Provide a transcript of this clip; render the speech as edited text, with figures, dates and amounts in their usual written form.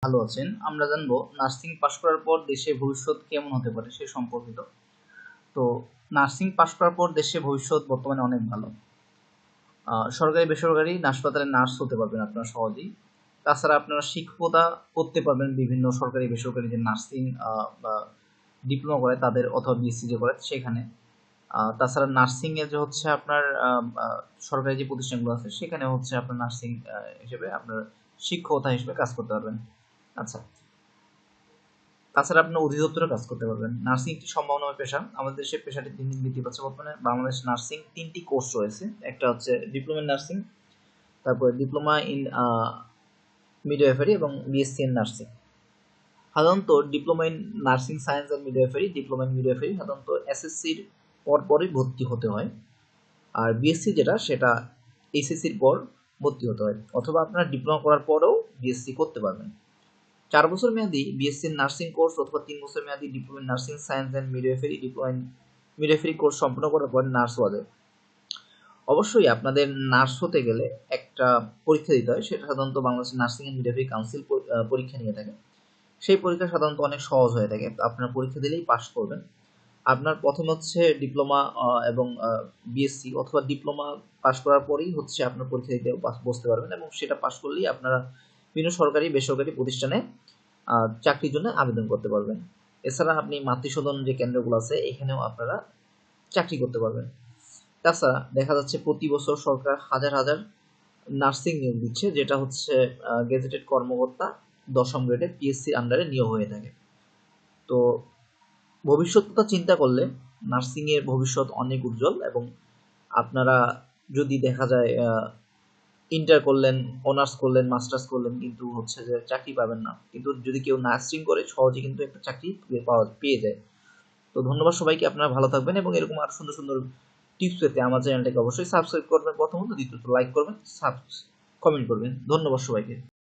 ভালো আছেন। আমরা জানবো নার্সিং পাশ করার পর দেশে ভবিষ্যৎ কেমন হতে পারে সে সম্পর্কিত। তো নার্সিং পাশ করার পর দেশে ভবিষ্যৎ বর্তমানে অনেক ভালো। সরকারি বেসরকারি হাসপাতালে নার্স হতে পারবেন আপনারা সহজেই। তাছাড়া আপনারা শিক্ষকতা করতে পারবেন বিভিন্ন সরকারি বেসরকারি যে নার্সিং বা ডিপ্লোমা করে তাদের অথবা বিএসসি যে করে সেখানে। তাছাড়া নার্সিং এ যে হচ্ছে আপনার সরকারি যে প্রতিষ্ঠানগুলো আছে সেখানে হচ্ছে আপনার নার্সিং হিসেবে আপনার শিক্ষকতা হিসেবে কাজ করতে পারবেন। আচ্ছা, তাছাড়া আপনার অধিদপ্তরে কাজ করতে পারবেন। নার্সিং একটি সম্ভাবনাময় পেশা। আমাদের দেশে পেশাটি দিন দিন বৃদ্ধি পাচ্ছে। বর্তমানে বাংলাদেশ নার্সিং 3টি কোর্স রয়েছে। একটা হচ্ছে ডিপ্লোমা ইন নার্সিং, তারপরে ডিপ্লোমা ইন মিডওয়াইফারি এবং বিএসসি ইন নার্সিং। সাধারণত diploma in nursing science and midwifery, diploma in midwifery সাধারণত এসএসসির পরপরই ভর্তি হতে হয়। আর বিএসসি যেটা সেটা এইচএসসির পর ভর্তি হতে হয়, অথবা আপনারা ডিপ্লোমা করার পরেও বিএসসি করতে পারবেন। 4 বছর মেয়াদী বিএসসি নার্সিং কোর্স অথবা 3 বছর মেয়াদী diploma in nursing science and midwifery, diploma in midwifery course সম্পন্ন করার পর নার্স হওয়া যায়। অবশ্যই আপনাদের নার্স হতে গেলে একটা পরীক্ষা দিতে হয়, সেটা সাধারণত Bangladesh nursing and midwifery council পরীক্ষা নিয়ে থাকে। সেই পরীক্ষা সাধারণত অনেক সহজ হয়ে থাকে, আপনার পরীক্ষা দিলেই পাস করবেন। আপনার প্রথম হচ্ছে ডিপ্লোমা এবং বিএসসি অথবা ডিপ্লোমা পাস করার পরেই হচ্ছে আপনার পরীক্ষা দিতে বসতে পারবেন, এবং সেটা পাস করলেই আপনারা বিভিন্ন সরকারি বেসরকারি প্রতিষ্ঠানে চাকরির জন্য আবেদন করতে পারবেন। এছাড়া আপনি মাতৃসদন যে কেন্দ্রগুলো আছে এখানেও আপনারা চাকরি করতে পারবেন। তাছাড়া দেখা যাচ্ছে প্রতি বছর সরকার হাজার হাজার নার্সিং নিয়োগ দিচ্ছে, যেটা হচ্ছে গেজেটেড কর্মকর্তা 10ম গ্রেডে পিএসসির আন্ডারে নিয়োগ হয়ে থাকে। তো ভবিষ্যৎ কথা চিন্তা করলে নার্সিং এর ভবিষ্যৎ অনেক উজ্জ্বল, এবং আপনারা যদি দেখা যায় ইন্টার করলেন, অনার্স করলেন, মাস্টার্স করলেন, কিন্তু হচ্ছে যে চাকরি পাবেন না, কিন্তু যদি কেউ নার্সিং করে সহজে কিন্তু একটা চাকরি পেয়ে যায়। তো ধন্যবাদ সবাইকে, আপনারা ভালো থাকবেন, এবং এরকম আরো সুন্দর সুন্দর টিপস পেতে আমার চ্যানেলটাকে অবশ্যই সাবস্ক্রাইব করবেন প্রথমত, দ্বিতীয়ত লাইক করবেন, কমেন্ট করবেন। ধন্যবাদ সবাইকে।